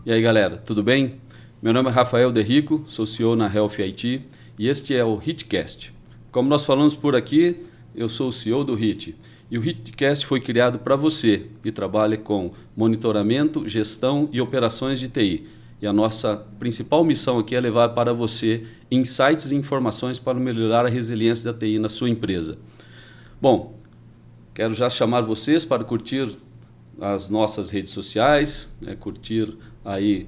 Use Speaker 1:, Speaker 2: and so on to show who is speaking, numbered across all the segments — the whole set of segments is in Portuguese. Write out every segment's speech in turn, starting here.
Speaker 1: E aí, galera, tudo bem? Meu nome é Rafael Derrico, sou CEO na Health IT e este é o HITcast. Como nós falamos por aqui, eu sou o CEO do HIT. E o HITcast foi criado para você que trabalha com monitoramento, gestão e operações de TI. E a nossa principal missão aqui é levar para você insights e informações para melhorar a resiliência da TI na sua empresa. Bom, quero já chamar vocês para curtir as nossas redes sociais, curtir aí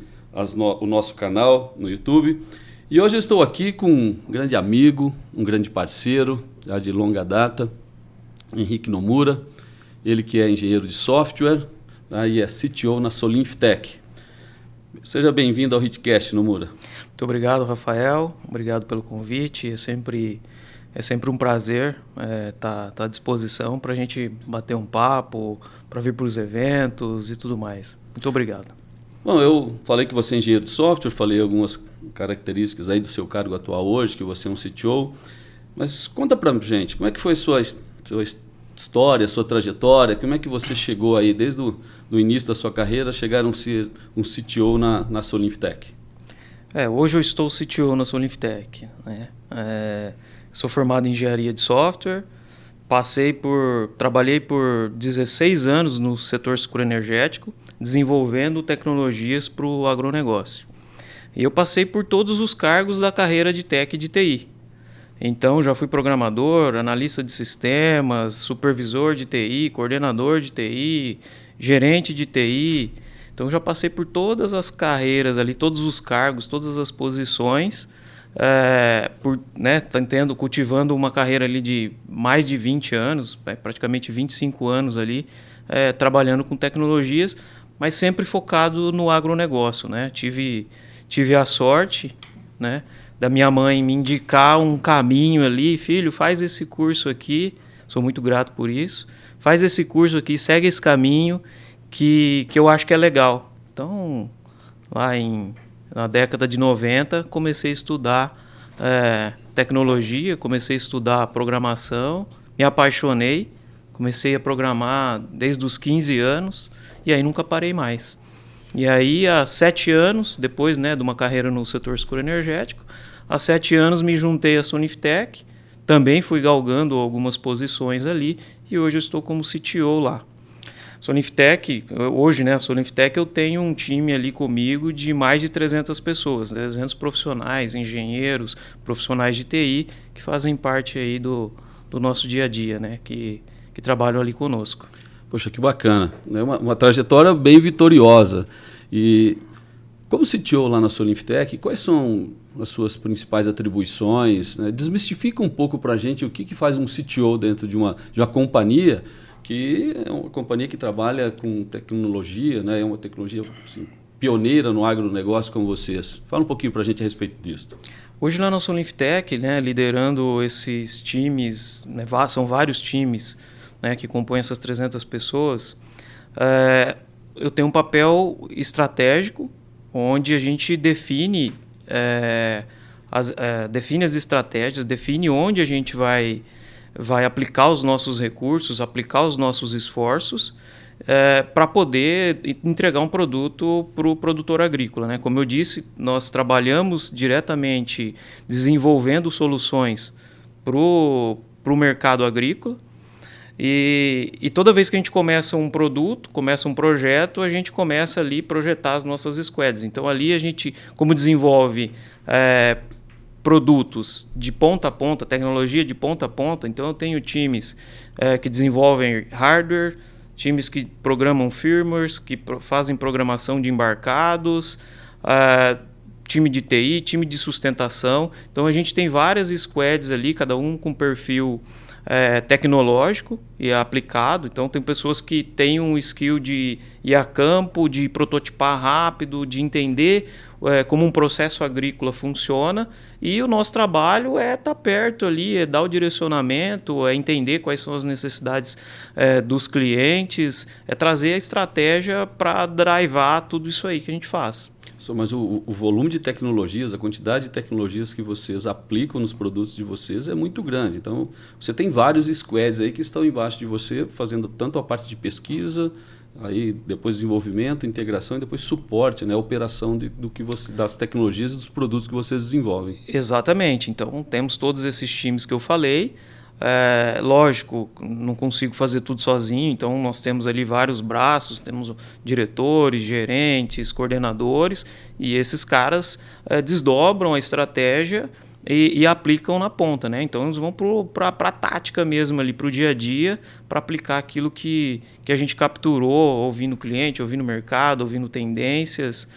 Speaker 1: o nosso canal no YouTube. E hoje eu estou aqui com um grande amigo, um grande parceiro, já de longa data, Henrique Nomura, ele que é engenheiro de software e é CTO na Solinftec. Seja bem-vindo ao HITcast, Nomura.
Speaker 2: Muito obrigado, Rafael. Obrigado pelo convite. É sempre um prazer estar à disposição para a gente bater um papo, para vir para os eventos e tudo mais. Muito obrigado.
Speaker 1: Bom, eu falei que você é engenheiro de software, falei algumas características aí do seu cargo atual hoje, que você é um CTO, mas conta para a gente, como é que foi sua história, sua trajetória, como é que você chegou aí, desde o início da sua carreira, chegaram a ser um CTO na Solinftec?
Speaker 2: Hoje eu estou CTO na Solinftec, né? Sou formado em engenharia de software, trabalhei por 16 anos no setor seguro-energético, desenvolvendo tecnologias para o agronegócio. E eu passei por todos os cargos da carreira de tech e de TI. Então, já fui programador, analista de sistemas, supervisor de TI, coordenador de TI, gerente de TI. Então, já passei por todas as carreiras ali, todos os cargos, todas as posições, cultivando uma carreira ali de mais de 20 anos, praticamente 25 anos ali, trabalhando com tecnologias, mas sempre focado no agronegócio, né? Tive a sorte, né, da minha mãe me indicar um caminho ali, filho, faz esse curso aqui, sou muito grato por isso, faz esse curso aqui, segue esse caminho que eu acho que é legal. Então, na década de 90, comecei a estudar tecnologia, comecei a estudar programação, me apaixonei, comecei a programar desde os 15 anos e aí nunca parei mais. E aí, há 7 anos, depois de uma carreira no setor seguro-energético, há 7 anos me juntei à Solinftec, também fui galgando algumas posições ali e hoje eu estou como CTO lá. A Solinftec eu tenho um time ali comigo de mais de 300 pessoas, 300 profissionais, engenheiros, profissionais de TI que fazem parte aí do nosso dia a dia, né, que trabalham ali conosco.
Speaker 1: Poxa, que bacana. É uma trajetória bem vitoriosa. E como CTO lá na Solinftec, quais são as suas principais atribuições? Né? Desmistifica um pouco para a gente o que faz um CTO dentro de uma companhia, que é uma companhia que trabalha com tecnologia, né? É uma tecnologia assim, pioneira no agronegócio como vocês. Fala um pouquinho para a gente a respeito disso.
Speaker 2: Hoje lá na Solinftec, né, liderando esses times, né, são vários times, né, que compõem essas 300 pessoas, eu tenho um papel estratégico onde a gente define as estratégias, define onde a gente vai aplicar os nossos recursos, aplicar os nossos esforços para poder entregar um produto para o produtor agrícola, né? Como eu disse, nós trabalhamos diretamente desenvolvendo soluções para o mercado agrícola. E toda vez que a gente começa um produto, começa um projeto, a gente começa ali a projetar as nossas squads. Então, ali a gente, como desenvolve produtos de ponta a ponta, tecnologia de ponta a ponta, então eu tenho times que desenvolvem hardware, times que programam firmwares, que fazem programação de embarcados, time de TI, time de sustentação. Então, a gente tem várias squads ali, cada um com perfil tecnológico e aplicado. Então, tem pessoas que têm um skill de ir a campo, de prototipar rápido, de entender como um processo agrícola funciona, e o nosso trabalho é estar perto ali, é dar o direcionamento, é entender quais são as necessidades dos clientes, é trazer a estratégia para drivar tudo isso aí que a gente faz.
Speaker 1: Mas o volume de tecnologias, a quantidade de tecnologias que vocês aplicam nos produtos de vocês é muito grande. Então, você tem vários squads aí que estão embaixo de você, fazendo tanto a parte de pesquisa, aí depois desenvolvimento, integração e depois suporte, né? Operação das tecnologias e dos produtos que vocês desenvolvem.
Speaker 2: Exatamente. Então, temos todos esses times que eu falei. Lógico, não consigo fazer tudo sozinho, então nós temos ali vários braços, temos diretores, gerentes, coordenadores, e esses caras desdobram a estratégia e aplicam na ponta, né? Então eles vão para a tática mesmo ali, para o dia a dia, para aplicar aquilo que a gente capturou, ouvindo o cliente, ouvindo o mercado, ouvindo tendências,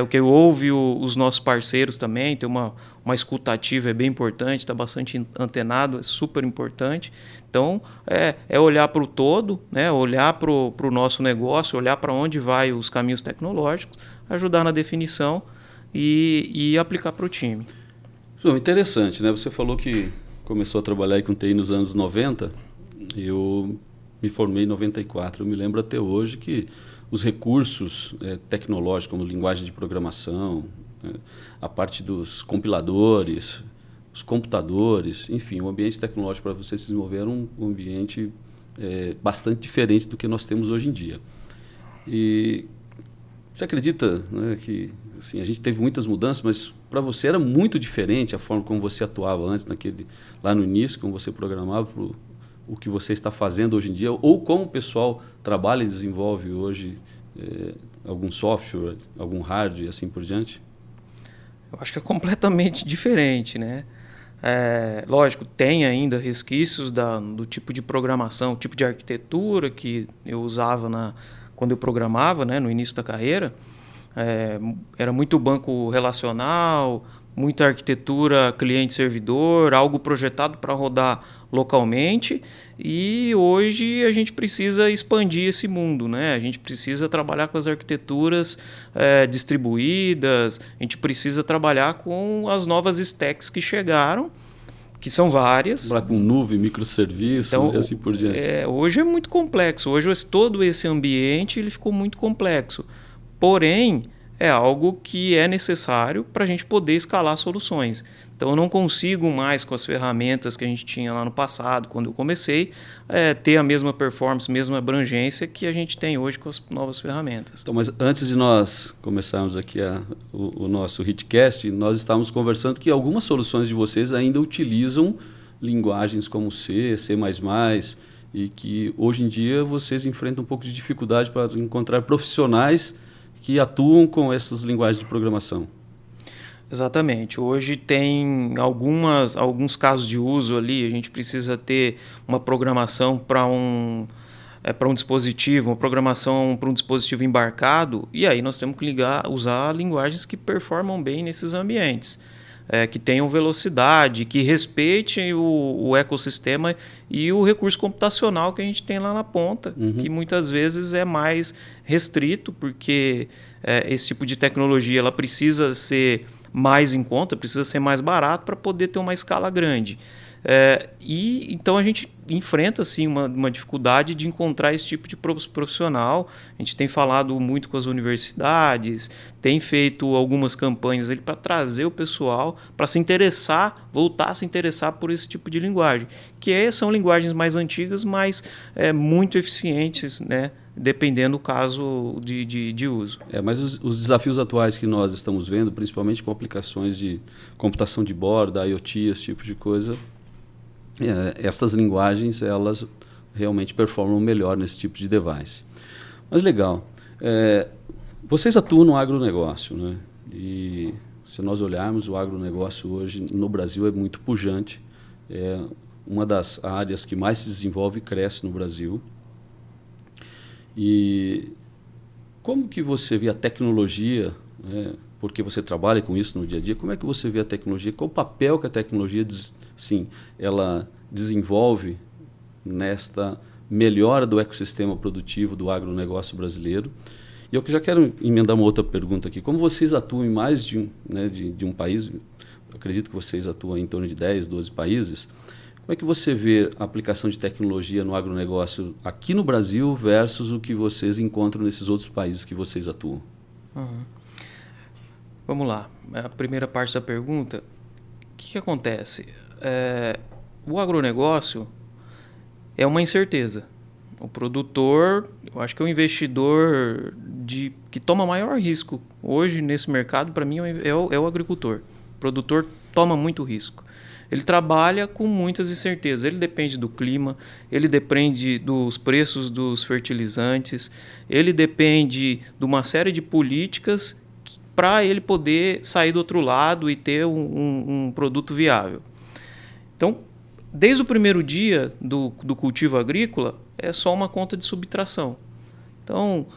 Speaker 2: o que ouve os nossos parceiros também, tem uma escutativa é bem importante, está bastante antenado, é super importante. Então, olhar para o todo, né? Olhar para o nosso negócio, olhar para onde vai os caminhos tecnológicos, ajudar na definição e aplicar para o time.
Speaker 1: Interessante, né? Você falou que começou a trabalhar com TI nos anos 90, eu me formei em 94, eu me lembro até hoje que os recursos tecnológicos, como linguagem de programação, a parte dos compiladores, os computadores, enfim, o ambiente tecnológico para você se desenvolver era um ambiente bastante diferente do que nós temos hoje em dia. E você acredita, né, que assim, a gente teve muitas mudanças, mas para você era muito diferente a forma como você atuava antes, lá no início, como você programava, o que você está fazendo hoje em dia, ou como o pessoal trabalha e desenvolve hoje algum software, algum hardware e assim por diante?
Speaker 2: Eu acho que é completamente diferente, né? Lógico, tem ainda resquícios do tipo de programação, tipo de arquitetura que eu usava quando eu programava, né, no início da carreira. Era muito banco relacional, muita arquitetura cliente-servidor, algo projetado para rodar localmente, e hoje a gente precisa expandir esse mundo, né? A gente precisa trabalhar com as arquiteturas distribuídas, a gente precisa trabalhar com as novas stacks que chegaram, que são várias.
Speaker 1: Trabalhar com nuvem, microserviços e assim por diante.
Speaker 2: Hoje é muito complexo, hoje todo esse ambiente ele ficou muito complexo. Porém, é algo que é necessário para a gente poder escalar soluções. Então, eu não consigo mais, com as ferramentas que a gente tinha lá no passado, quando eu comecei, ter a mesma performance, mesma abrangência que a gente tem hoje com as novas ferramentas.
Speaker 1: Então, mas antes de nós começarmos aqui o nosso HitCast, nós estávamos conversando que algumas soluções de vocês ainda utilizam linguagens como C, C++, e que hoje em dia vocês enfrentam um pouco de dificuldade para encontrar profissionais que atuam com essas linguagens de programação.
Speaker 2: Exatamente. Hoje tem alguns casos de uso ali, a gente precisa ter uma programação para um dispositivo, uma programação para um dispositivo embarcado, e aí nós temos que usar linguagens que performam bem nesses ambientes. Que tenham velocidade, que respeitem o ecossistema e o recurso computacional que a gente tem lá na ponta, que muitas vezes é mais restrito, porque esse tipo de tecnologia ela precisa ser mais em conta, precisa ser mais barato para poder ter uma escala grande. E então a gente enfrenta assim, uma dificuldade de encontrar esse tipo de profissional. A gente tem falado muito com as universidades, tem feito algumas campanhas para trazer o pessoal para se interessar, voltar a se interessar por esse tipo de linguagem, que são linguagens mais antigas, mas muito eficientes, né? Dependendo do caso de uso.
Speaker 1: Mas os desafios atuais que nós estamos vendo, principalmente com aplicações de computação de borda, IoT, esse tipo de coisa, essas linguagens elas realmente performam melhor nesse tipo de device. Mas legal. Vocês atuam no agronegócio, né? E se nós olharmos, o agronegócio hoje no Brasil é muito pujante. É uma das áreas que mais se desenvolve e cresce no Brasil. E como que você vê a tecnologia, né? Porque você trabalha com isso no dia a dia, como é que você vê a tecnologia? Qual o papel que a tecnologia ela desenvolve nesta melhora do ecossistema produtivo do agronegócio brasileiro? E eu já quero emendar uma outra pergunta aqui. Como vocês atuam em mais de um país, eu acredito que vocês atuam em torno de 10, 12 países, como é que você vê a aplicação de tecnologia no agronegócio aqui no Brasil versus o que vocês encontram nesses outros países que vocês atuam?
Speaker 2: Vamos lá. A primeira parte da pergunta, o que acontece? O agronegócio é uma incerteza. O produtor, eu acho que é o investidor que toma maior risco. Hoje, nesse mercado, para mim, é o agricultor. O produtor toma muito risco. Ele trabalha com muitas incertezas. Ele depende do clima, ele depende dos preços dos fertilizantes, ele depende de uma série de políticas para ele poder sair do outro lado e ter um produto viável. Então, desde o primeiro dia do cultivo agrícola, é só uma conta de subtração. Então,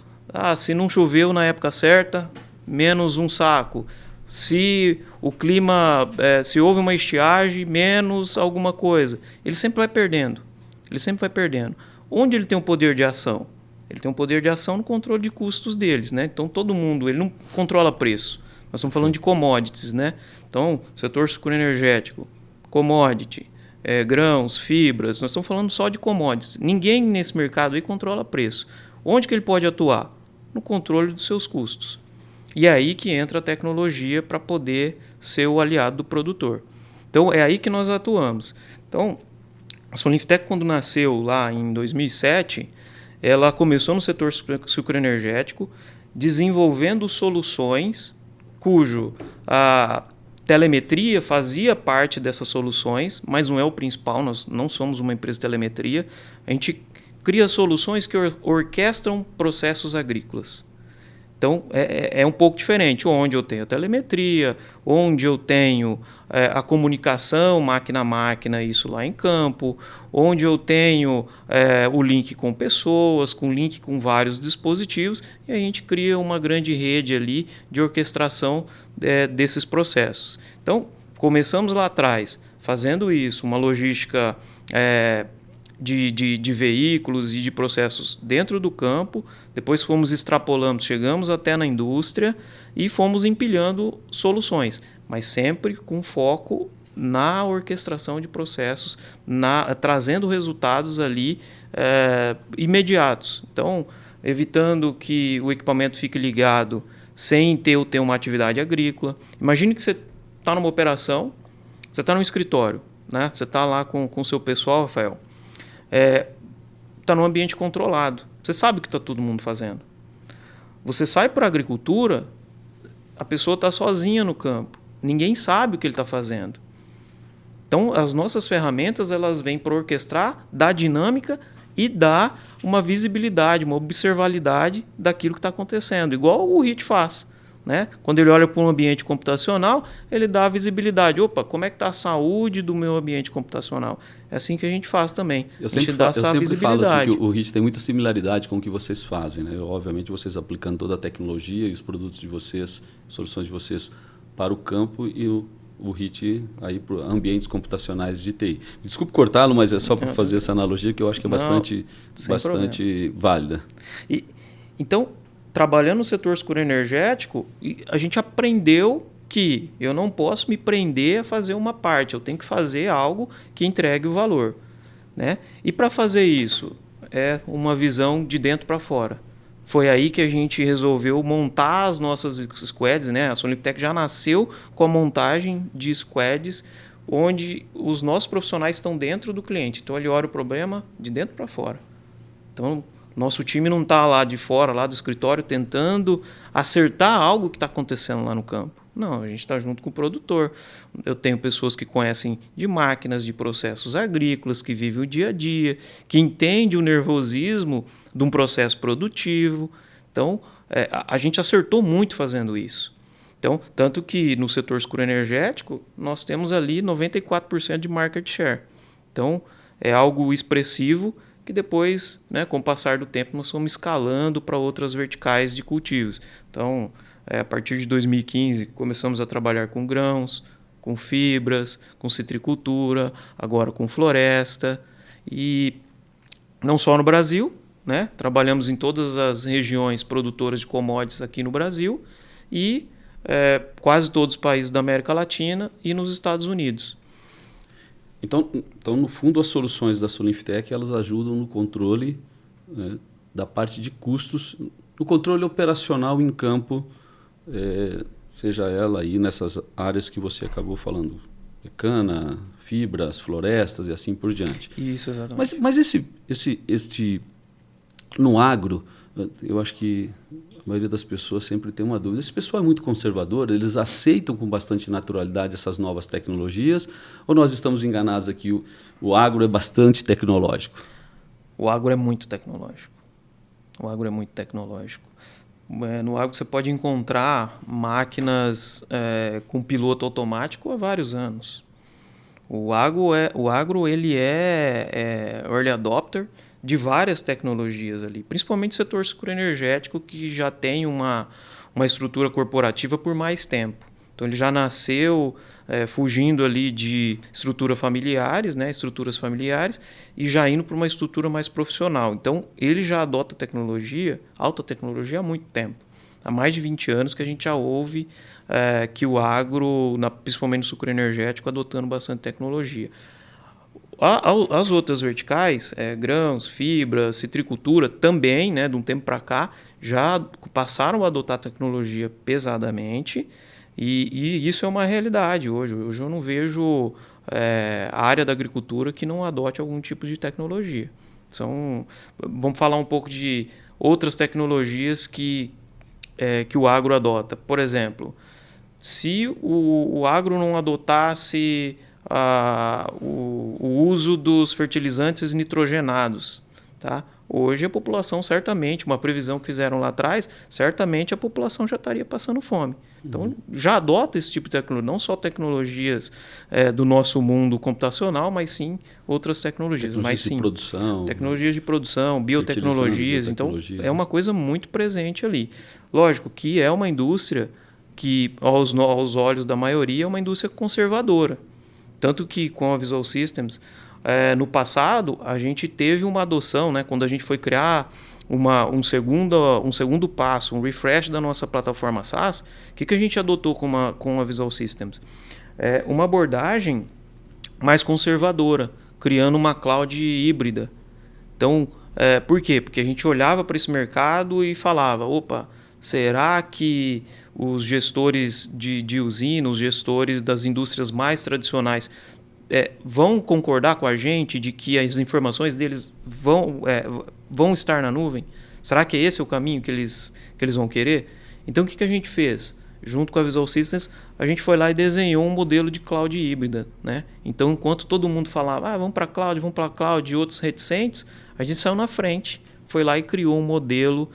Speaker 2: se não choveu na época certa, menos um saco. Se o clima, se houve uma estiagem, menos alguma coisa. Ele sempre vai perdendo. Ele sempre vai perdendo. Onde ele tem um poder de ação? Ele tem um poder de ação no controle de custos deles, né? Então, todo mundo, ele não controla preço. Nós estamos falando de commodities, né? Então, setor sucroenergético, commodity, grãos, fibras, nós estamos falando só de commodities. Ninguém nesse mercado aí controla preço. Onde que ele pode atuar? No controle dos seus custos. E é aí que entra a tecnologia para poder ser o aliado do produtor. Então, é aí que nós atuamos. Então, a Solinftec, quando nasceu lá em 2007, ela começou no setor sucroenergético, desenvolvendo soluções cujo a telemetria fazia parte dessas soluções, mas não é o principal, nós não somos uma empresa de telemetria. A gente cria soluções que orquestram processos agrícolas. Então, é um pouco diferente, onde eu tenho a telemetria, onde eu tenho a comunicação máquina a máquina, isso lá em campo, onde eu tenho o link com pessoas, com link com vários dispositivos, e a gente cria uma grande rede ali de orquestração desses processos. Então, começamos lá atrás fazendo isso, uma logística de veículos e de processos dentro do campo, depois fomos extrapolando, chegamos até na indústria e fomos empilhando soluções, mas sempre com foco na orquestração de processos, trazendo resultados ali imediatos. Então, evitando que o equipamento fique ligado sem ter uma atividade agrícola. Imagine que você está numa operação, você está num escritório, né? Você está lá com o seu pessoal, Rafael, está num ambiente controlado. Você sabe o que está todo mundo fazendo. Você sai para a agricultura, a pessoa está sozinha no campo. Ninguém sabe o que ele está fazendo. Então, as nossas ferramentas elas vêm para orquestrar, dar dinâmica e dar uma visibilidade, uma observabilidade daquilo que está acontecendo, igual o HIT faz. Né? Quando ele olha para um ambiente computacional, ele dá a visibilidade. Opa, como é que está a saúde do meu ambiente computacional? É assim que a gente faz também.
Speaker 1: Eu sempre falo assim, que o HIT tem muita similaridade com o que vocês fazem. Né? Obviamente, vocês aplicando toda a tecnologia e os produtos de vocês, soluções de vocês para o campo e o HIT aí para ambientes computacionais de TI. Desculpe cortá-lo, mas é só para fazer essa analogia que eu acho que é bastante válida.
Speaker 2: Então, trabalhando no setor sucroenergético, a gente aprendeu que eu não posso me prender a fazer uma parte, eu tenho que fazer algo que entregue o valor. Né? E para fazer isso, é uma visão de dentro para fora. Foi aí que a gente resolveu montar as nossas squads. Né? A Solinftec já nasceu com a montagem de squads, onde os nossos profissionais estão dentro do cliente. Então, ele olha o problema de dentro para fora. Então, nosso time não está lá de fora, lá do escritório, tentando acertar algo que está acontecendo lá no campo. Não, a gente está junto com o produtor. Eu tenho pessoas que conhecem de máquinas, de processos agrícolas, que vivem o dia a dia, que entendem o nervosismo de um processo produtivo. Então, a gente acertou muito fazendo isso. Então, tanto que no setor sucroenergético, nós temos ali 94% de market share. Então, é algo expressivo que depois, né, com o passar do tempo, nós fomos escalando para outras verticais de cultivos. Então, a partir de 2015, começamos a trabalhar com grãos, com fibras, com citricultura, agora com floresta. E não só no Brasil, né? Trabalhamos em todas as regiões produtoras de commodities aqui no Brasil e quase todos os países da América Latina e nos Estados Unidos.
Speaker 1: Então, no fundo, as soluções da Solinftec elas ajudam no controle da parte de custos, no controle operacional em campo, seja ela aí nessas áreas que você acabou falando, cana, fibras, florestas e assim por diante.
Speaker 2: Isso, exatamente.
Speaker 1: Mas este No agro, eu acho que a maioria das pessoas sempre tem uma dúvida. Esse pessoal é muito conservador, eles aceitam com bastante naturalidade essas novas tecnologias, ou nós estamos enganados aqui, o agro é bastante tecnológico?
Speaker 2: O agro é muito tecnológico. O agro é muito tecnológico. No agro você pode encontrar máquinas com piloto automático há vários anos. O agro ele é early adopter de várias tecnologias ali, principalmente o setor sucroenergético, que já tem uma estrutura corporativa por mais tempo. Então ele já nasceu fugindo ali de estruturas familiares, e já indo para uma estrutura mais profissional. Então ele já adota tecnologia, alta tecnologia, há muito tempo. Há mais de 20 anos que a gente já ouve que o agro, principalmente no sucroenergético, adotando bastante tecnologia. As outras verticais, grãos, fibra, citricultura, também, de um tempo para cá, já passaram a adotar tecnologia pesadamente, e isso é uma realidade hoje. Hoje eu não vejo a área da agricultura que não adote algum tipo de tecnologia. Vamos falar um pouco de outras tecnologias que o agro adota. Por exemplo, se o agro não adotasse o uso dos fertilizantes nitrogenados, tá? Hoje a população certamente, uma previsão que fizeram lá atrás, certamente a população já estaria passando fome. Então já adota esse tipo de tecnologia, não só tecnologias do nosso mundo computacional, mas sim outras tecnologias. Tecnologias de produção, biotecnologias. Então é uma coisa muito presente ali. Lógico que é uma indústria que, aos olhos da maioria, é uma indústria conservadora. Tanto que com a Visual Systems, no passado, a gente teve uma adoção, quando a gente foi criar um segundo passo, um refresh da nossa plataforma SaaS. O que a gente adotou com a Visual Systems? Uma abordagem mais conservadora, criando uma cloud híbrida. Então, por quê? Porque a gente olhava para esse mercado e falava, opa, será que os gestores de usina, os gestores das indústrias mais tradicionais vão concordar com a gente de que as informações deles vão estar na nuvem? Será que esse é o caminho que eles vão querer? Então, o que a gente fez? Junto com a Visual Systems, a gente foi lá e desenhou um modelo de cloud híbrida. Então, enquanto todo mundo falava, vamos para a cloud, e outros reticentes, a gente saiu na frente, foi lá e criou um modelo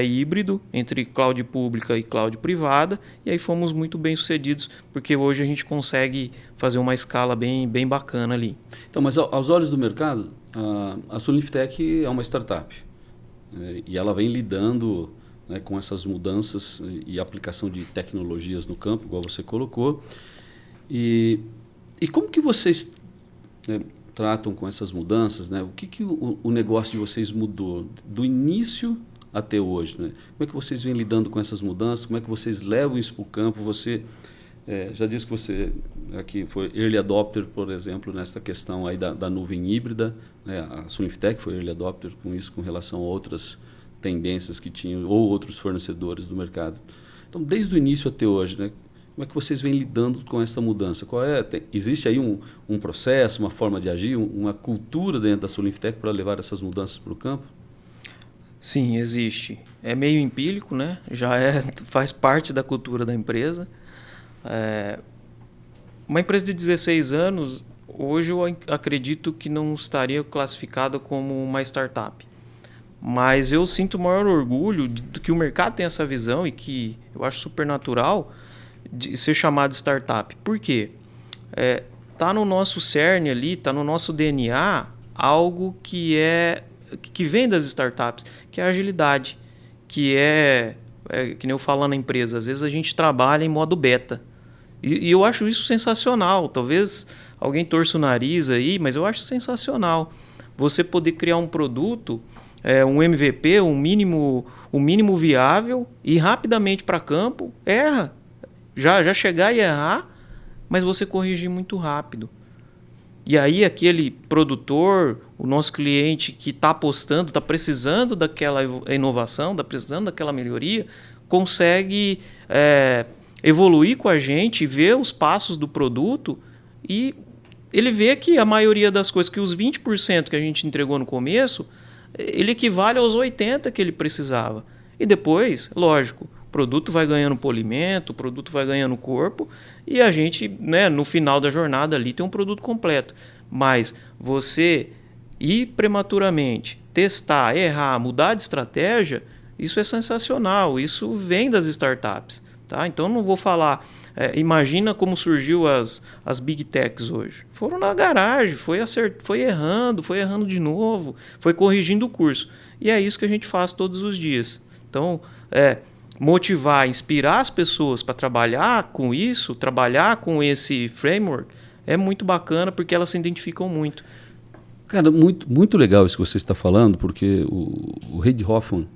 Speaker 2: híbrido entre cloud pública e cloud privada, e aí fomos muito bem sucedidos, porque hoje a gente consegue fazer uma escala bem bacana ali.
Speaker 1: Então, mas aos olhos do mercado, a Solinftec é uma startup, e ela vem lidando com essas mudanças e aplicação de tecnologias no campo, igual você colocou. E como que vocês tratam com essas mudanças, O que o negócio de vocês mudou do início até hoje, Como é que vocês vêm lidando com essas mudanças? Como é que vocês levam isso para o campo? Você já disse que você aqui foi early adopter, por exemplo, nessa questão aí da nuvem híbrida, A Solinftec foi early adopter com isso, com relação a outras tendências que tinham ou outros fornecedores do mercado. Então, desde o início até hoje, como é que vocês vêm lidando com essa mudança? Existe aí um processo, uma forma de agir, uma cultura dentro da Solinftec para levar essas mudanças para o campo?
Speaker 2: Sim, existe. É meio empírico, Já faz parte da cultura da empresa. Uma empresa de 16 anos, hoje eu acredito que não estaria classificada como uma startup. Mas eu sinto o maior orgulho de que o mercado tem essa visão e que eu acho super natural de ser chamado de startup. Por quê? Tá no nosso cerne ali, está no nosso DNA, algo que vem das startups, que é a agilidade, que nem eu falo na empresa, às vezes a gente trabalha em modo beta. E eu acho isso sensacional. Talvez alguém torça o nariz aí, mas eu acho sensacional. Você poder criar um produto, um MVP, um mínimo viável, e rapidamente para campo, erra. Já chegar e errar, mas você corrigir muito rápido. E aí aquele produtor, o nosso cliente que está apostando, está precisando daquela inovação, está precisando daquela melhoria, consegue evoluir com a gente, ver os passos do produto, e ele vê que a maioria das coisas, que os 20% que a gente entregou no começo, ele equivale aos 80 que ele precisava. E depois, lógico, o produto vai ganhando polimento, o produto vai ganhando corpo e a gente, né, no final da jornada ali tem um produto completo. Mas você ir prematuramente, testar, errar, mudar de estratégia, isso é sensacional, isso vem das startups. Tá? Então não vou falar, imagina como surgiu as Big Techs hoje. Foram na garagem, foi errando de novo, foi corrigindo o curso. E é isso que a gente faz todos os dias. Então, motivar, inspirar as pessoas para trabalhar com isso, trabalhar com esse framework, é muito bacana porque elas se identificam muito.
Speaker 1: Cara, muito, muito legal isso que você está falando, porque o Reid Hoffman,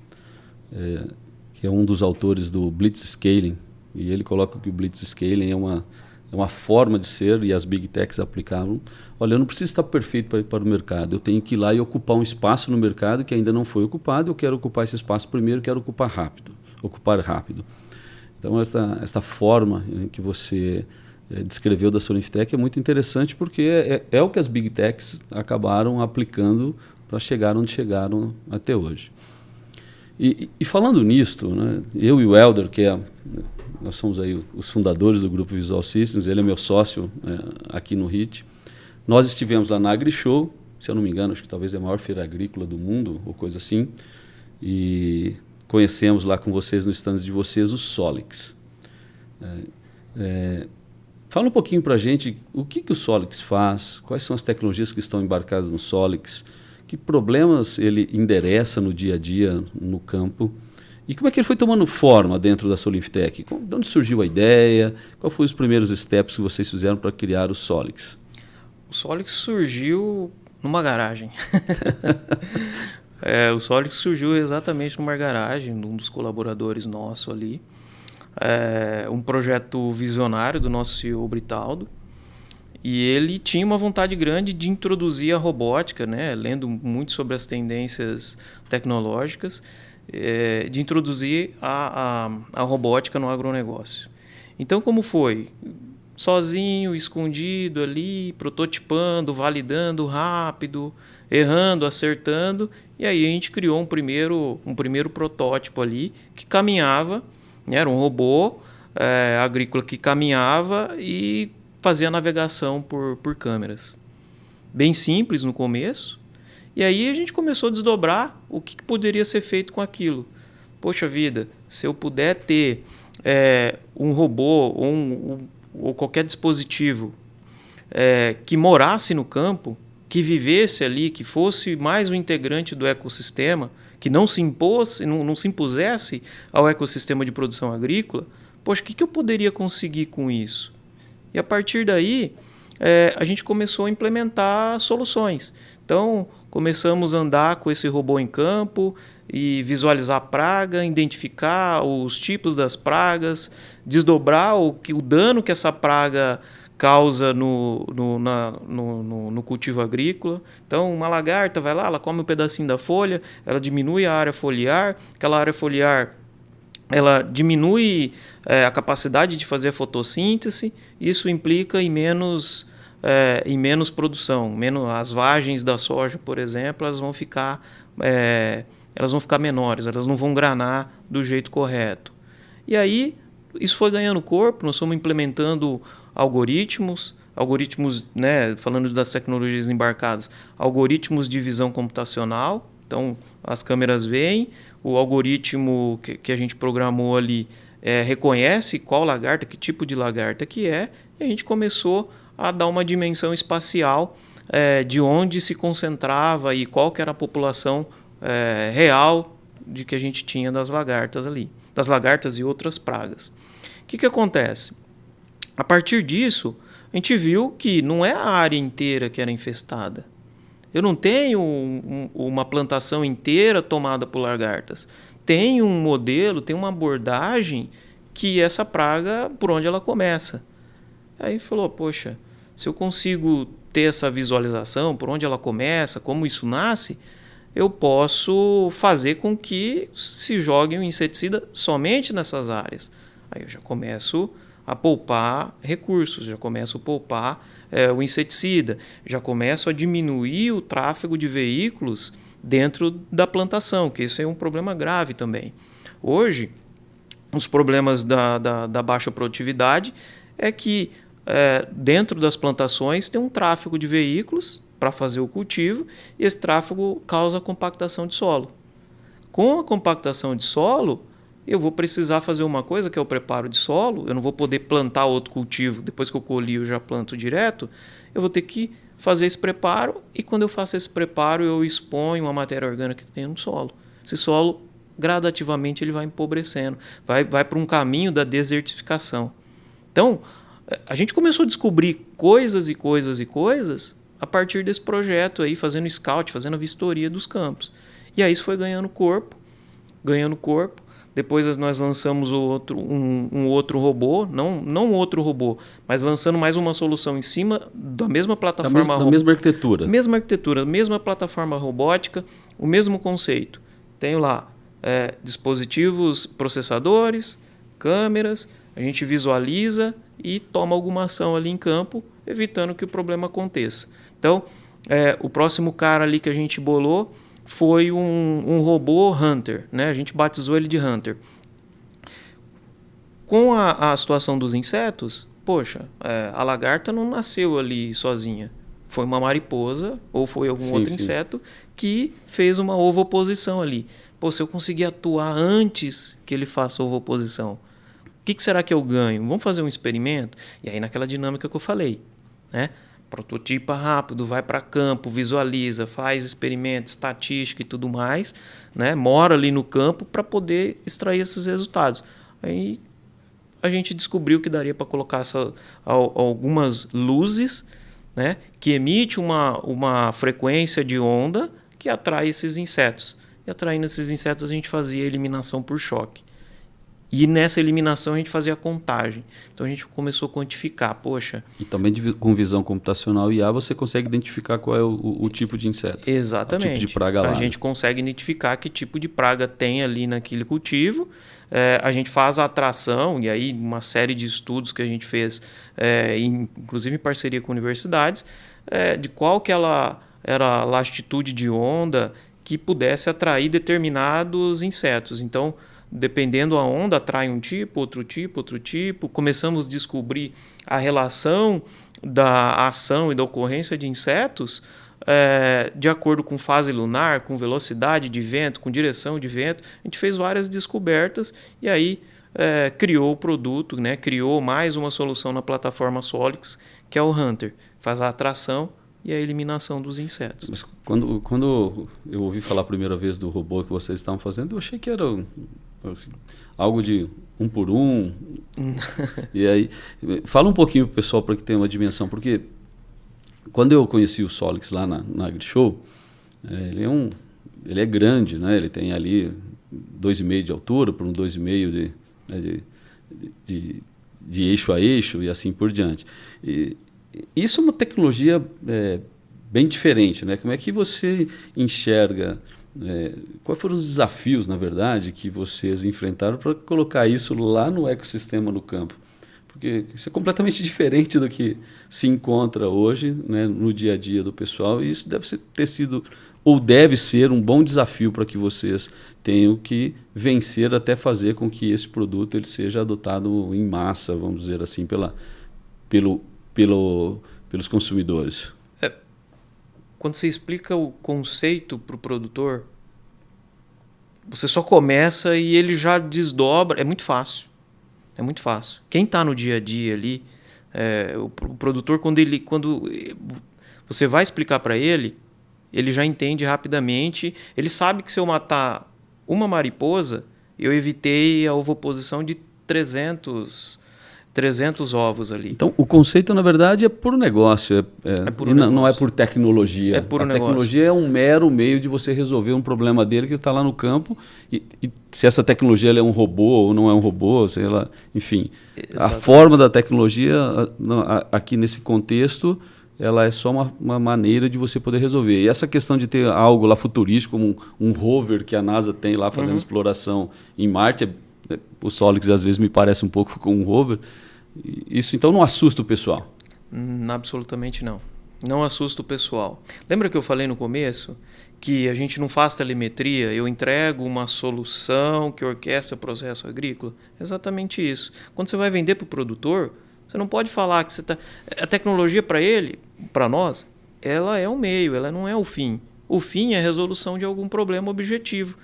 Speaker 1: que é um dos autores do Blitzscaling, e ele coloca que o Blitzscaling é uma forma de ser, e as Big Techs aplicavam. Olha, eu não preciso estar perfeito para ir para o mercado, eu tenho que ir lá e ocupar um espaço no mercado que ainda não foi ocupado, eu quero ocupar esse espaço primeiro, quero ocupar rápido. Então, esta forma que você descreveu da Solinftec é muito interessante, porque é o que as Big Techs acabaram aplicando para chegar onde chegaram até hoje. E falando nisto, né, eu e o Helder, nós somos aí os fundadores do Grupo Visual Systems, ele é meu sócio aqui no HIT. Nós estivemos lá na AgriShow, se eu não me engano, acho que talvez é a maior feira agrícola do mundo, ou coisa assim, e conhecemos lá com vocês, no stand de vocês, o Solix. Fala um pouquinho para a gente o que o Solix faz, quais são as tecnologias que estão embarcadas no Solix, que problemas ele endereça no dia a dia, no campo, e como é que ele foi tomando forma dentro da Solinftec? De onde surgiu a ideia? Quais foram os primeiros steps que vocês fizeram para criar o Solix?
Speaker 2: O Solix surgiu numa garagem. O Solix surgiu exatamente numa garagem, de um dos colaboradores nosso ali. Um projeto visionário do nosso CEO Britaldo. E ele tinha uma vontade grande de introduzir a robótica, né? Lendo muito sobre as tendências tecnológicas, de introduzir a robótica no agronegócio. Então, como foi? Sozinho, escondido ali, prototipando, validando rápido, errando, acertando. E aí a gente criou um primeiro protótipo ali que caminhava, né? Era um robô agrícola que caminhava e fazia navegação por câmeras. Bem simples no começo. E aí a gente começou a desdobrar o que poderia ser feito com aquilo. Poxa vida, se eu puder ter um robô ou qualquer dispositivo que morasse no campo, que vivesse ali, que fosse mais um integrante do ecossistema, que não se impusesse ao ecossistema de produção agrícola, poxa, o que eu poderia conseguir com isso? E a partir daí, a gente começou a implementar soluções. Então, começamos a andar com esse robô em campo e visualizar a praga, identificar os tipos das pragas, desdobrar o dano que essa praga causa no cultivo agrícola. Então, uma lagarta vai lá, ela come um pedacinho da folha, ela diminui a área foliar, aquela área foliar ela diminui a capacidade de fazer a fotossíntese, isso implica em menos produção. As vagens da soja, por exemplo, elas vão ficar menores, elas não vão granar do jeito correto. E aí, isso foi ganhando corpo, nós fomos implementando algoritmos, né, falando das tecnologias embarcadas, algoritmos de visão computacional. Então, as câmeras veem, o algoritmo que a gente programou ali reconhece qual lagarta, que tipo de lagarta que é, e a gente começou a dar uma dimensão espacial de onde se concentrava e qual que era a população real de que a gente tinha das lagartas ali, das lagartas e outras pragas. O que acontece? A partir disso, a gente viu que não é a área inteira que era infestada. Eu não tenho uma plantação inteira tomada por lagartas. Tem um modelo, tem uma abordagem que essa praga, por onde ela começa. Aí falou, poxa, se eu consigo ter essa visualização, por onde ela começa, como isso nasce, eu posso fazer com que se jogue um inseticida somente nessas áreas. Aí eu já começo a poupar recursos, já começo a poupar o inseticida, já começo a diminuir o tráfego de veículos dentro da plantação, que isso é um problema grave também. Hoje, os problemas da baixa produtividade é que dentro das plantações tem um tráfego de veículos para fazer o cultivo e esse tráfego causa compactação de solo. Com a compactação de solo, eu vou precisar fazer uma coisa que é o preparo de solo, eu não vou poder plantar outro cultivo, depois que eu colhi eu já planto direto, eu vou ter que fazer esse preparo e quando eu faço esse preparo eu exponho a matéria orgânica que tem no solo. Esse solo, gradativamente, ele vai empobrecendo, vai para um caminho da desertificação. Então, a gente começou a descobrir coisas e coisas e coisas a partir desse projeto aí, fazendo scout, fazendo a vistoria dos campos. E aí isso foi ganhando corpo. Depois nós lançamos um outro robô, não outro robô, mas lançando mais uma solução em cima da mesma plataforma.
Speaker 1: Da mesma arquitetura.
Speaker 2: Mesma plataforma robótica, o mesmo conceito. Tenho lá dispositivos processadores, câmeras, a gente visualiza e toma alguma ação ali em campo, evitando que o problema aconteça. Então, o próximo cara ali que a gente bolou foi um robô Hunter, né? A gente batizou ele de Hunter. Com a situação dos insetos, poxa, a lagarta não nasceu ali sozinha. Foi uma mariposa ou foi algum outro inseto que fez uma ovoposição ali. Pô, se eu conseguir atuar antes que ele faça a ovoposição, o que será que eu ganho? Vamos fazer um experimento? E aí naquela dinâmica que eu falei, né? Prototipa rápido, vai para campo, visualiza, faz experimento, estatística e tudo mais, né? Mora ali no campo para poder extrair esses resultados. Aí a gente descobriu que daria para colocar algumas luzes, né? Que emite uma frequência de onda que atrai esses insetos. E atraindo esses insetos a gente fazia eliminação por choque. E nessa eliminação a gente fazia a contagem. Então a gente começou a quantificar, poxa...
Speaker 1: E também com visão computacional IA você consegue identificar qual é o tipo de inseto.
Speaker 2: Exatamente.
Speaker 1: O tipo de praga lá.
Speaker 2: A gente consegue identificar que tipo de praga tem ali naquele cultivo. A gente faz a atração, e aí uma série de estudos que a gente fez, inclusive em parceria com universidades, de qual que era a latitude de onda que pudesse atrair determinados insetos. Então... Dependendo da onda, atrai um tipo, outro tipo, outro tipo. Começamos a descobrir a relação da ação e da ocorrência de insetos de acordo com fase lunar, com velocidade de vento, com direção de vento. A gente fez várias descobertas e aí criou o produto, né? Criou mais uma solução na plataforma Solix, que é o Hunter. Faz a atração e a eliminação dos insetos.
Speaker 1: Mas quando eu ouvi falar a primeira vez do robô que vocês estavam fazendo, eu achei que era assim, algo de um por um. E aí, fala um pouquinho para o pessoal para que tenha uma dimensão, porque quando eu conheci o Solix lá na AgriShow, ele é grande, né? Ele tem ali 2,5 de altura por 2,5 de eixo a eixo e assim por diante. E isso é uma tecnologia bem diferente, né? Como é que você enxerga, quais foram os desafios, na verdade, que vocês enfrentaram para colocar isso lá no ecossistema no campo? Porque isso é completamente diferente do que se encontra hoje, né, no dia a dia do pessoal, e isso ter sido, ou deve ser, um bom desafio para que vocês tenham que vencer até fazer com que esse produto ele seja adotado em massa, vamos dizer assim, pelos consumidores.
Speaker 2: Quando você explica o conceito para o produtor, você só começa e ele já desdobra. É muito fácil. É muito fácil. Quem está no dia a dia ali, o produtor, quando você vai explicar para ele, ele já entende rapidamente. Ele sabe que se eu matar uma mariposa, eu evitei a ovoposição de 300 ovos ali.
Speaker 1: Então, o conceito, na verdade, é por negócio. Não é por tecnologia.
Speaker 2: É por negócio.
Speaker 1: Tecnologia é um mero meio de você resolver um problema dele que está lá no campo. E se essa tecnologia é um robô ou não é um robô, sei lá, enfim. Exatamente. A forma da tecnologia, aqui nesse contexto, ela é só uma maneira de você poder resolver. E essa questão de ter algo lá futurístico, como um rover que a NASA tem lá fazendo exploração em Marte, o Solix às vezes me parece um pouco com um rover. Isso então não assusta o pessoal?
Speaker 2: Absolutamente não. Não assusta o pessoal. Lembra que eu falei no começo que a gente não faz telemetria, eu entrego uma solução que orquestra o processo agrícola. É exatamente isso. Quando você vai vender para o produtor, você não pode falar que você está... A tecnologia para ele, para nós, ela é um meio, ela não é o fim. O fim é a resolução de algum problema objetivo.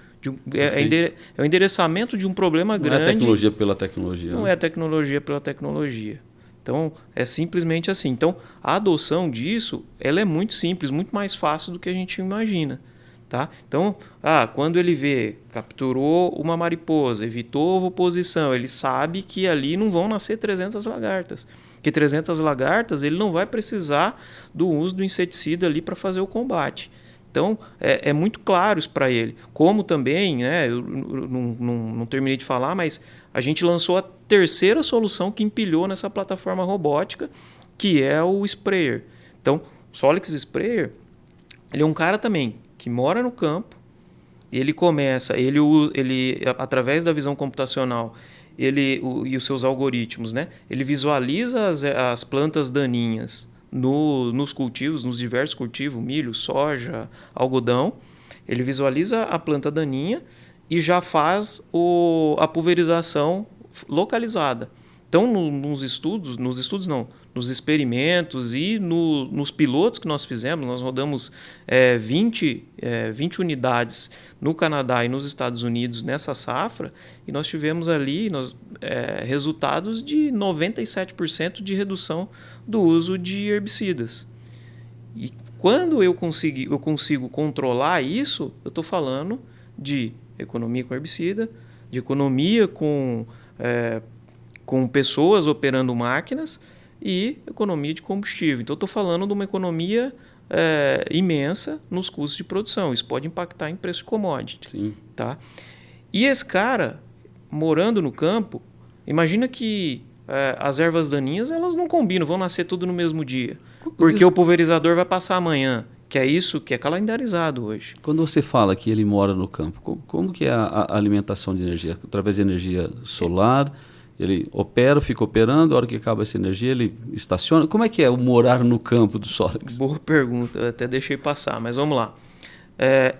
Speaker 2: É o endereçamento de um problema grande.
Speaker 1: Não é tecnologia pela tecnologia.
Speaker 2: Não é tecnologia pela tecnologia. Então, é simplesmente assim. Então, a adoção disso, ela é muito simples, muito mais fácil do que a gente imagina. Tá? Então, quando ele vê, capturou uma mariposa, evitou ovoposição, ele sabe que ali não vão nascer 300 lagartas. Que 300 lagartas, ele não vai precisar do uso do inseticida ali para fazer o combate. Então, é muito claro isso para ele. Como também, né, eu não terminei de falar, mas a gente lançou a terceira solução que empilhou nessa plataforma robótica, que é o sprayer. Então, o Solix Sprayer, ele é um cara também que mora no campo, ele começa, ele através da visão computacional, e os seus algoritmos, né, ele visualiza as plantas daninhas nos cultivos, nos diversos cultivos, milho, soja, algodão. Ele visualiza a planta daninha e já faz a pulverização localizada. Então, nos experimentos e nos pilotos que nós fizemos, nós rodamos 20 unidades no Canadá e nos Estados Unidos nessa safra, e nós tivemos ali resultados de 97% de redução do uso de herbicidas. E quando eu consigo controlar isso, eu estou falando de economia com herbicida, de economia com pessoas operando máquinas e economia de combustível. Então, eu estou falando de uma economia imensa nos custos de produção. Isso pode impactar em preço de commodity.
Speaker 1: Sim.
Speaker 2: Tá? E esse cara, morando no campo, imagina que as ervas daninhas elas não combinam, vão nascer tudo no mesmo dia. Porque o pulverizador vai passar amanhã. Que é isso que é calendarizado hoje.
Speaker 1: Quando você fala que ele mora no campo, como que é a alimentação de energia? Através de energia solar? Ele opera, fica operando, a hora que acaba essa energia ele estaciona? Como é que é o morar no campo do Solix?
Speaker 2: Boa pergunta, eu até deixei passar, mas vamos lá.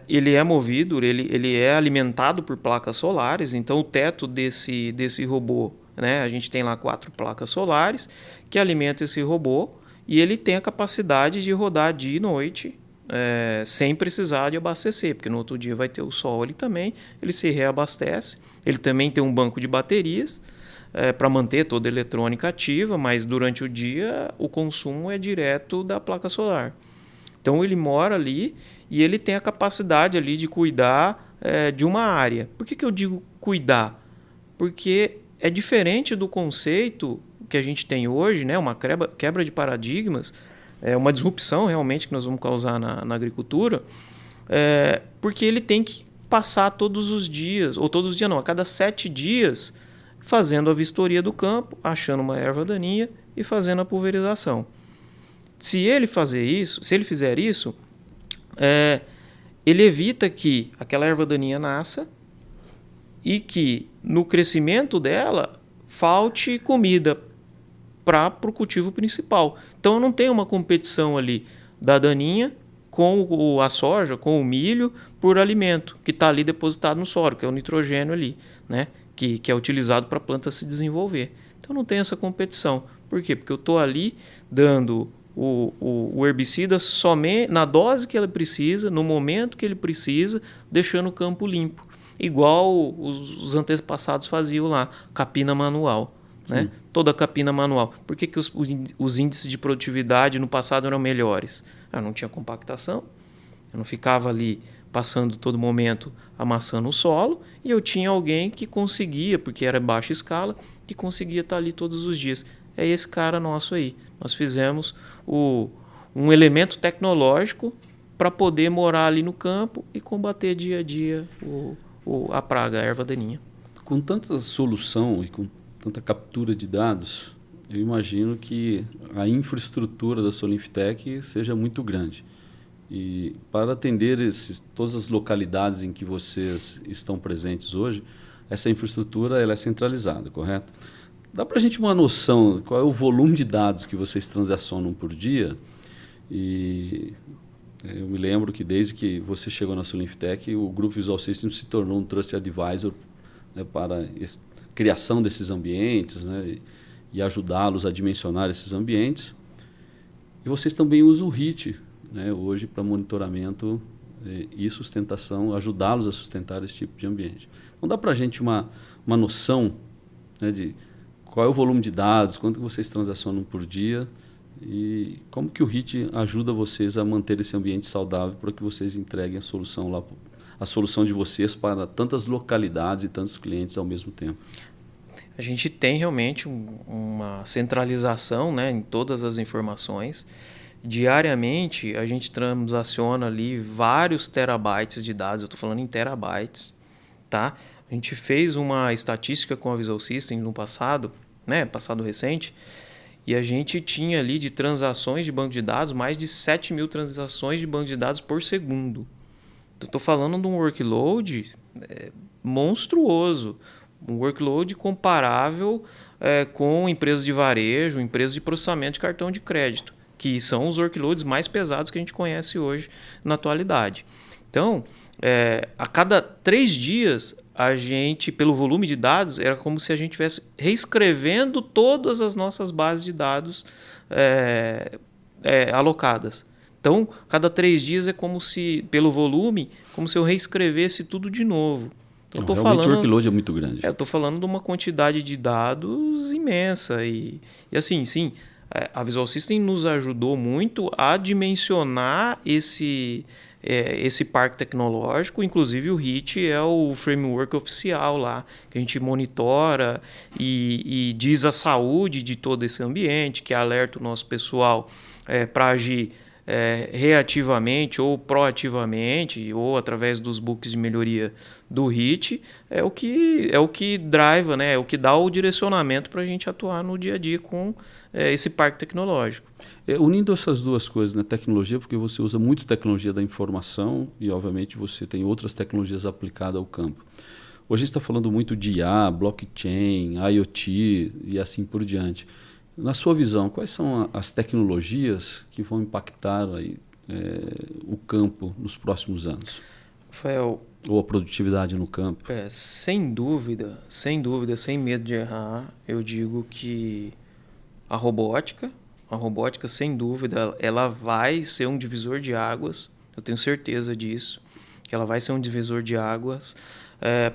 Speaker 2: Ele é movido, ele é alimentado por placas solares, então o teto desse robô, né, a gente tem lá 4 placas solares que alimentam esse robô e ele tem a capacidade de rodar dia e noite sem precisar de abastecer, porque no outro dia vai ter o sol ali também, ele se reabastece, ele também tem um banco de baterias, para manter toda a eletrônica ativa, mas durante o dia o consumo é direto da placa solar. Então ele mora ali e ele tem a capacidade ali de cuidar de uma área. Por que eu digo cuidar? Porque é diferente do conceito que a gente tem hoje, né? Uma quebra de paradigmas, uma disrupção realmente que nós vamos causar na agricultura, porque ele tem que passar todos os dias, ou todos os dias não, a cada 7 dias, fazendo a vistoria do campo, achando uma erva daninha e fazendo a pulverização. Se ele fizer isso, ele evita que aquela erva daninha nasça e que no crescimento dela falte comida para o cultivo principal. Então não tem uma competição ali da daninha com a soja, com o milho, por alimento que está ali depositado no solo, que é o nitrogênio ali, né? Que é utilizado para a planta se desenvolver. Então não tem essa competição. Por quê? Porque eu estou ali dando o herbicida somente na dose que ele precisa, no momento que ele precisa, deixando o campo limpo. Igual os antepassados faziam lá, capina manual. Né? Toda capina manual. Por que os índices de produtividade no passado eram melhores? Não tinha compactação, eu não ficava ali passando todo momento amassando o solo, e eu tinha alguém que conseguia, porque era baixa escala, que conseguia estar ali todos os dias. É esse cara nosso aí. Nós fizemos um elemento tecnológico para poder morar ali no campo e combater dia a dia a praga, a erva daninha.
Speaker 1: Com tanta solução e com tanta captura de dados, eu imagino que a infraestrutura da Solinftec seja muito grande. E para atender todas as localidades em que vocês estão presentes hoje, essa infraestrutura ela é centralizada, correto? Dá para a gente uma noção qual é o volume de dados que vocês transacionam por dia? E Eu me lembro que desde que você chegou na Solinftec, o Grupo Visual Systems se tornou um Trust Advisor, né, para a criação desses ambientes, né, e ajudá-los a dimensionar esses ambientes. E vocês também usam o HIT, né, hoje para monitoramento e sustentação, ajudá-los a sustentar esse tipo de ambiente. Então dá para a gente uma noção, né, de qual é o volume de dados, quanto que vocês transacionam por dia e como que o HIT ajuda vocês a manter esse ambiente saudável para que vocês entreguem a solução de vocês para tantas localidades e tantos clientes ao mesmo tempo.
Speaker 2: A gente tem realmente uma centralização, né, em todas as informações. Diariamente, a gente transaciona ali vários terabytes de dados. Eu estou falando em terabytes. Tá? A gente fez uma estatística com a Visual Systems no passado, né, passado recente, e a gente tinha ali de transações de banco de dados mais de 7.000 transações de banco de dados por segundo. Estou falando de um workload monstruoso, um workload comparável com empresas de varejo, empresas de processamento de cartão de crédito, que são os workloads mais pesados que a gente conhece hoje na atualidade. Então, a cada 3 dias, a gente, pelo volume de dados, era como se a gente estivesse reescrevendo todas as nossas bases de dados alocadas. Então, cada 3 dias é como se, pelo volume, como se eu reescrevesse tudo de novo. Então,
Speaker 1: realmente o workload é muito grande.
Speaker 2: Eu estou falando de uma quantidade de dados imensa. E assim, sim, a Visual System nos ajudou muito a dimensionar esse parque tecnológico. Inclusive o HIT é o framework oficial lá, que a gente monitora e diz a saúde de todo esse ambiente, que alerta o nosso pessoal para agir reativamente ou proativamente, ou através dos books de melhoria do HIT, é o que driva, né? É o que dá o direcionamento para a gente atuar no dia a dia com esse parque tecnológico.
Speaker 1: Unindo essas duas coisas, né? Tecnologia, porque você usa muito tecnologia da informação e, obviamente, você tem outras tecnologias aplicadas ao campo. Hoje a gente está falando muito de IA, blockchain, IoT e assim por diante. Na sua visão, quais são as tecnologias que vão impactar aí, o campo nos próximos anos?
Speaker 2: Rafael,
Speaker 1: ou a produtividade no campo?
Speaker 2: Sem dúvida, sem medo de errar, eu digo que a robótica, sem dúvida, ela vai ser um divisor de águas. Eu tenho certeza disso, que ela vai ser um divisor de águas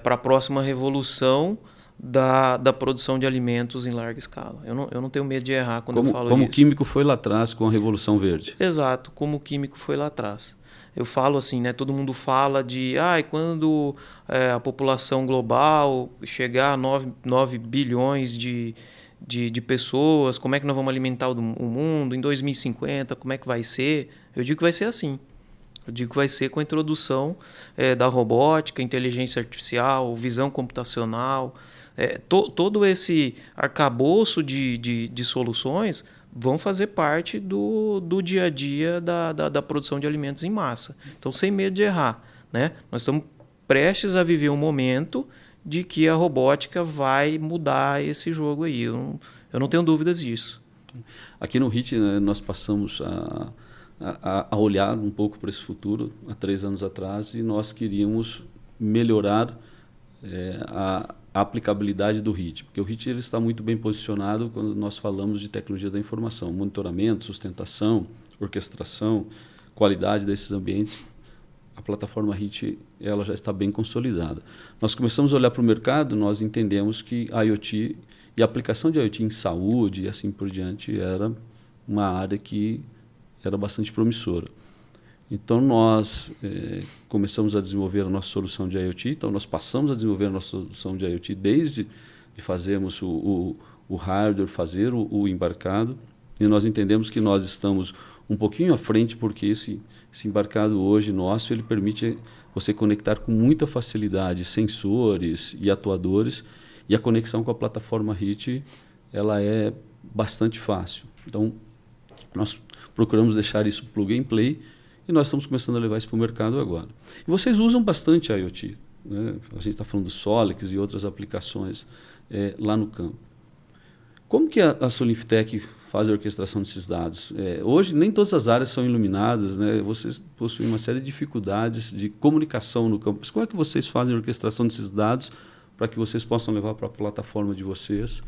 Speaker 2: para a próxima revolução da produção de alimentos em larga escala. Eu não tenho medo de errar quando eu falo isso.
Speaker 1: Como o químico foi lá atrás com a Revolução Verde.
Speaker 2: Exato, como o químico foi lá atrás. Eu falo assim, né? Todo mundo fala de quando a população global chegar a 9 bilhões de pessoas, como é que nós vamos alimentar o mundo? Em 2050, como é que vai ser? Eu digo que vai ser assim. Eu digo que vai ser com a introdução da robótica, inteligência artificial, visão computacional. Todo esse arcabouço de soluções vão fazer parte do dia a dia da produção de alimentos em massa. Então, sem medo de errar, né? Nós estamos prestes a viver um momento de que a robótica vai mudar esse jogo aí. Eu não tenho dúvidas disso.
Speaker 1: Aqui no HIT, né, nós passamos a olhar um pouco para esse futuro há 3 anos atrás e nós queríamos melhorar a aplicabilidade do HIT, porque o HIT ele está muito bem posicionado quando nós falamos de tecnologia da informação, monitoramento, sustentação, orquestração, qualidade desses ambientes. A plataforma HIT ela já está bem consolidada. Nós começamos a olhar para o mercado, nós entendemos que a IoT e a aplicação de IoT em saúde e assim por diante era uma área que era bastante promissora. Então, nós começamos a desenvolver a nossa solução de IoT. Então, nós passamos a desenvolver a nossa solução de IoT desde que fazemos o hardware, fazer o embarcado. E nós entendemos que nós estamos um pouquinho à frente, porque esse embarcado hoje nosso ele permite você conectar com muita facilidade sensores e atuadores. E a conexão com a plataforma HIT ela é bastante fácil. Então, nós procuramos deixar isso plug and play. E nós estamos começando a levar isso para o mercado agora. E vocês usam bastante a IoT, né? A gente está falando do Solix e outras aplicações lá no campo. Como que a Solinftec faz a orquestração desses dados? Hoje, nem todas as áreas são iluminadas, né? Vocês possuem uma série de dificuldades de comunicação no campus. Como é que vocês fazem a orquestração desses dados para que vocês possam levar para a plataforma de vocês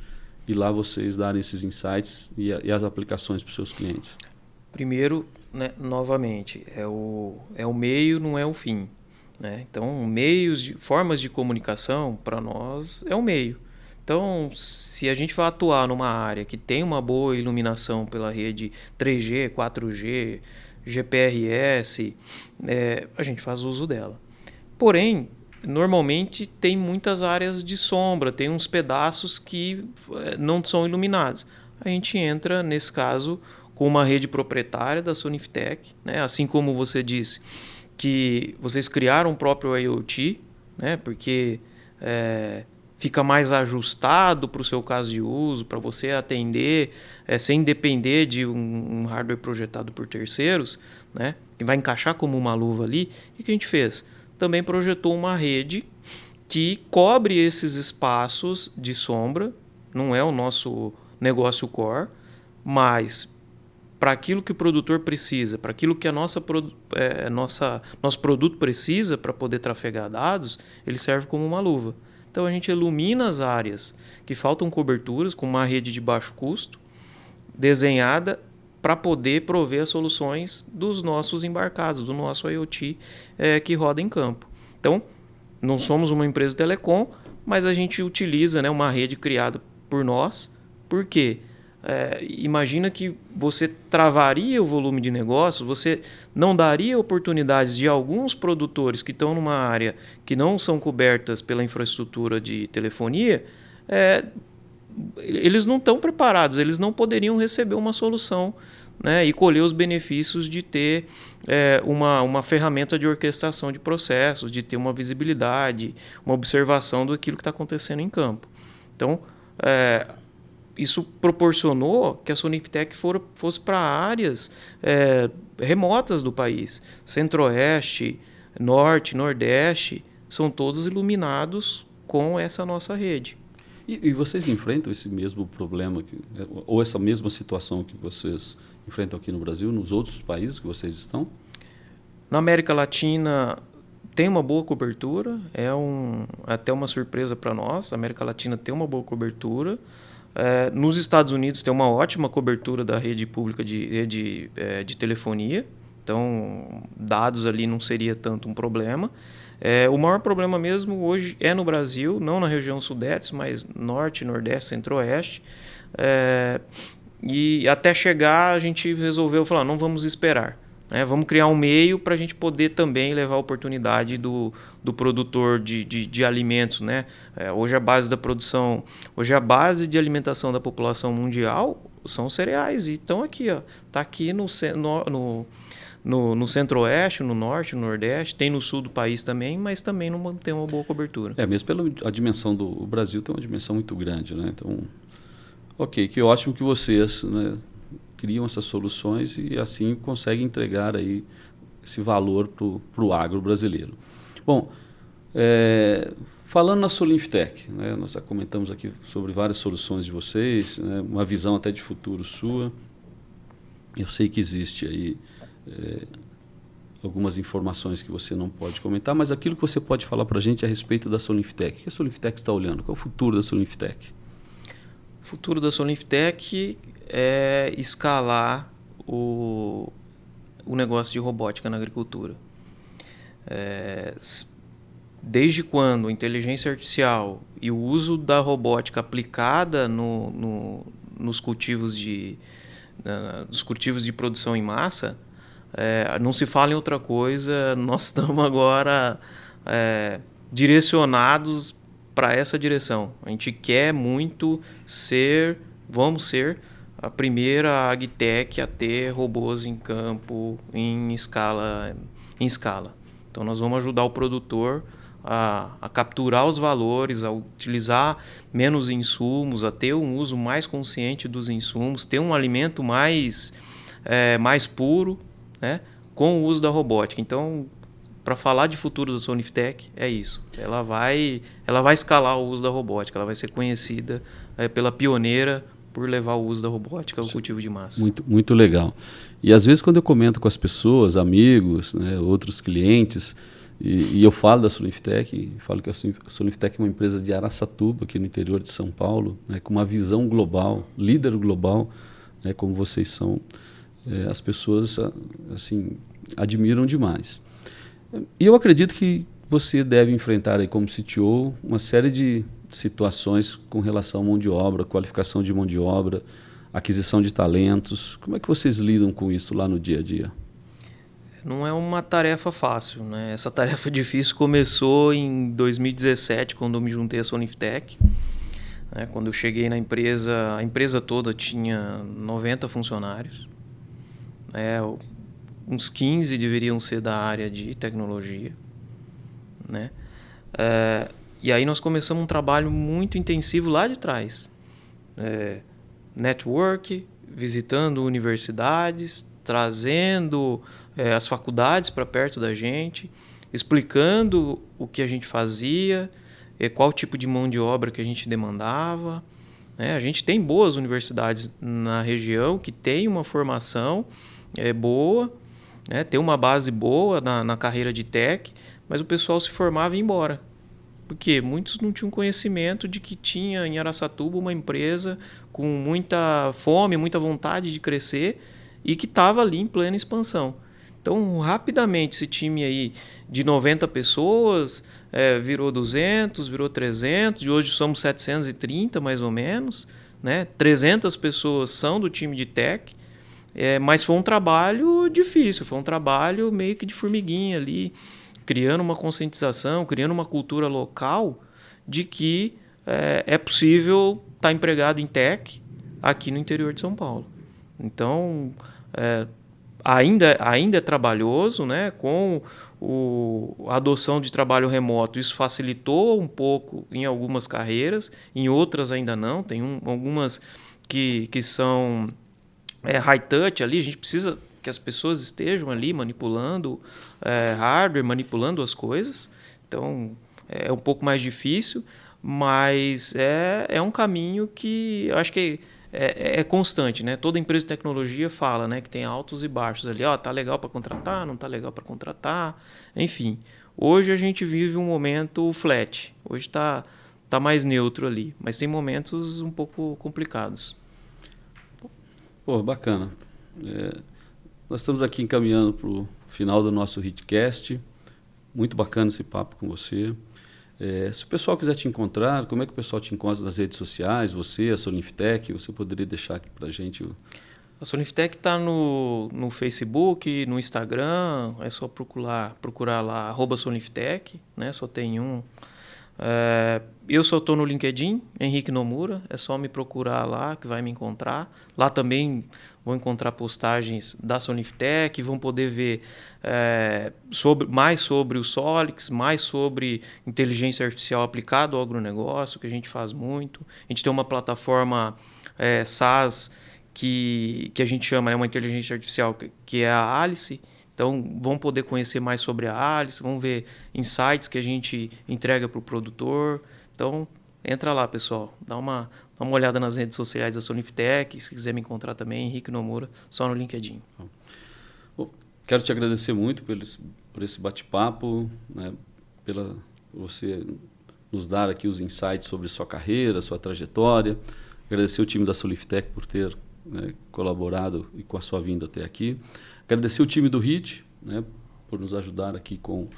Speaker 1: e lá vocês darem esses insights e as aplicações para os seus clientes?
Speaker 2: Primeiro, né, novamente, é o meio, não é o fim, né? Então, formas de comunicação, para nós, é o meio. Então, se a gente vai atuar numa área que tem uma boa iluminação pela rede 3G, 4G, GPRS, a gente faz uso dela. Porém, normalmente tem muitas áreas de sombra, tem uns pedaços que não são iluminados. A gente entra, nesse caso, com uma rede proprietária da Solinftec, né? Assim como você disse que vocês criaram o próprio IoT, né? Porque fica mais ajustado para o seu caso de uso, para você atender sem depender de um hardware projetado por terceiros, né? Que vai encaixar como uma luva ali. E o que a gente fez? Também projetou uma rede que cobre esses espaços de sombra, não é o nosso negócio core, mas para aquilo que o produtor precisa, para aquilo que nosso produto precisa para poder trafegar dados, ele serve como uma luva. Então a gente ilumina as áreas que faltam coberturas com uma rede de baixo custo, desenhada para poder prover as soluções dos nossos embarcados, do nosso IoT que roda em campo. Então, não somos uma empresa de telecom, mas a gente utiliza, né, uma rede criada por nós. Por quê? Imagina que você travaria o volume de negócios, você não daria oportunidades de alguns produtores que estão numa área que não são cobertas pela infraestrutura de telefonia, eles não estão preparados, eles não poderiam receber uma solução, né, e colher os benefícios de ter uma ferramenta de orquestração de processos, de ter uma visibilidade, uma observação daquilo que está acontecendo em campo. Então, isso proporcionou que a Solinftec fosse para áreas remotas do país. Centro-Oeste, Norte, Nordeste, são todos iluminados com essa nossa rede.
Speaker 1: E vocês enfrentam esse mesmo problema, ou essa mesma situação que vocês enfrentam aqui no Brasil, nos outros países que vocês estão?
Speaker 2: Na América Latina tem uma boa cobertura, até uma surpresa para nós. A América Latina tem uma boa cobertura. Nos Estados Unidos tem uma ótima cobertura da rede pública de telefonia, então dados ali não seria tanto um problema. O maior problema mesmo hoje é no Brasil, não na região sudeste, mas norte, nordeste, centro-oeste. E até chegar a gente resolveu falar, não vamos esperar. Vamos criar um meio para a gente poder também levar a oportunidade do produtor de alimentos, né? Hoje a base da produção, hoje a base de alimentação da população mundial são cereais e estão aqui, está aqui no centro-oeste, no norte, no nordeste, tem no sul do país também, mas também não tem uma boa cobertura.
Speaker 1: Mesmo pela dimensão do Brasil, tem uma dimensão muito grande, né? Então, ok, que ótimo que vocês, né, criam essas soluções e assim conseguem entregar aí esse valor para o agro brasileiro. Bom, falando na Solinftec, né, nós já comentamos aqui sobre várias soluções de vocês, né, uma visão até de futuro sua. Eu sei que existe aí algumas informações que você não pode comentar, mas aquilo que você pode falar para a gente a respeito da Solinftec. O que a Solinftec está olhando? Qual é o futuro da Solinftec?
Speaker 2: O futuro da Solinftec é escalar o negócio de robótica na agricultura. Desde quando a inteligência artificial e o uso da robótica aplicada nos cultivos de produção em massa, não se fala em outra coisa, nós estamos agora direcionados para essa direção. A gente quer muito vamos ser a primeira agtech a ter robôs em campo em escala. Então nós vamos ajudar o produtor a capturar os valores, a utilizar menos insumos, a ter um uso mais consciente dos insumos, ter um alimento mais puro, né, com o uso da robótica. Então, para falar de futuro da Solinftec, é isso. Ela vai escalar o uso da robótica, ela vai ser conhecida pela pioneira por levar o uso da robótica ao cultivo de massa.
Speaker 1: Muito, muito legal. E às vezes quando eu comento com as pessoas, amigos, né, outros clientes, e eu falo da Soniftec, falo que a Soniftec é uma empresa de Araçatuba, aqui no interior de São Paulo, né, com uma visão global, líder global, né, como vocês são, as pessoas assim, admiram demais. E eu acredito que você deve enfrentar aí como CTO uma série de situações com relação à mão de obra, qualificação de mão de obra, aquisição de talentos. Como é que vocês lidam com isso lá no dia a dia?
Speaker 2: Não é uma tarefa fácil, né? Essa tarefa difícil começou em 2017, quando eu me juntei à Soniftec. Quando eu cheguei na empresa, a empresa toda tinha 90 funcionários. Uns 15 deveriam ser da área de tecnologia, né? E aí nós começamos um trabalho muito intensivo lá de trás. Network, visitando universidades, trazendo as faculdades para perto da gente, explicando o que a gente fazia, qual tipo de mão de obra que a gente demandava. A gente tem boas universidades na região que tem uma formação boa, tem uma base boa na carreira de tech, mas o pessoal se formava e ia embora. Porque muitos não tinham conhecimento de que tinha em Araçatuba uma empresa com muita fome, muita vontade de crescer e que estava ali em plena expansão. Então, rapidamente, esse time aí de 90 pessoas virou 200, virou 300, e hoje somos 730 mais ou menos, né? 300 pessoas são do time de tech, mas foi um trabalho difícil, foi um trabalho meio que de formiguinha ali, criando uma conscientização, criando uma cultura local de que é possível estar empregado em tech aqui no interior de São Paulo. Então, ainda é trabalhoso, né? Com a adoção de trabalho remoto, isso facilitou um pouco em algumas carreiras, em outras ainda não. Tem algumas que são high touch ali, a gente precisa que as pessoas estejam ali manipulando hardware, manipulando as coisas. Então, é um pouco mais difícil, mas é um caminho que eu acho que é constante, né? Toda empresa de tecnologia fala, né, que tem altos e baixos ali. Tá legal para contratar, não tá legal para contratar. Enfim, hoje a gente vive um momento flat. Hoje tá mais neutro ali, mas tem momentos um pouco complicados.
Speaker 1: Pô, bacana. Nós estamos aqui encaminhando para o final do nosso HitCast. Muito bacana esse papo com você. Se o pessoal quiser te encontrar, como é que o pessoal te encontra nas redes sociais? Você, a Soniftec, você poderia deixar aqui para a gente?
Speaker 2: A Soniftec está no Facebook, no Instagram, é só procurar lá, @Soniftec, né? Só tem um. Eu só estou no LinkedIn, Henrique Nomura, é só me procurar lá que vai me encontrar. Lá também vão encontrar postagens da Soniftec, vão poder ver mais sobre o Solix, mais sobre inteligência artificial aplicada ao agronegócio, que a gente faz muito. A gente tem uma plataforma SaaS que a gente chama, uma inteligência artificial, que é a Alice. Então, vão poder conhecer mais sobre a Alice, vão ver insights que a gente entrega para o produtor. Então, entra lá, pessoal. Dá uma olhada nas redes sociais da Soniftec. Se quiser me encontrar também, Henrique Nomura, só no LinkedIn.
Speaker 1: Bom, quero te agradecer muito por esse bate-papo, né, por você nos dar aqui os insights sobre sua carreira, sua trajetória. Agradecer o time da Soniftec por ter colaborado e com a sua vinda até aqui. Agradecer o time do HIT, né, por nos ajudar aqui com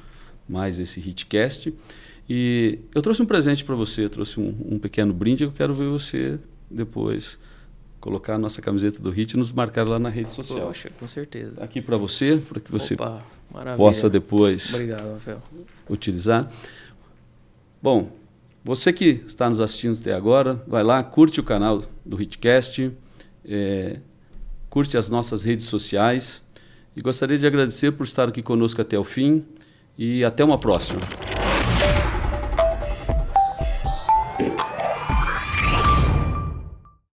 Speaker 1: mais esse HitCast. E eu trouxe um presente para você, eu trouxe um pequeno brinde. Eu quero ver você depois colocar a nossa camiseta do HIT e nos marcar lá na rede social.
Speaker 2: Poxa, com certeza.
Speaker 1: Aqui para você, para que você
Speaker 2: maravilha,
Speaker 1: possa depois
Speaker 2: Rafael,
Speaker 1: utilizar. Bom, você que está nos assistindo até agora, vai lá, curte o canal do HitCast, curte as nossas redes sociais. E gostaria de agradecer por estar aqui conosco até o fim e até uma próxima.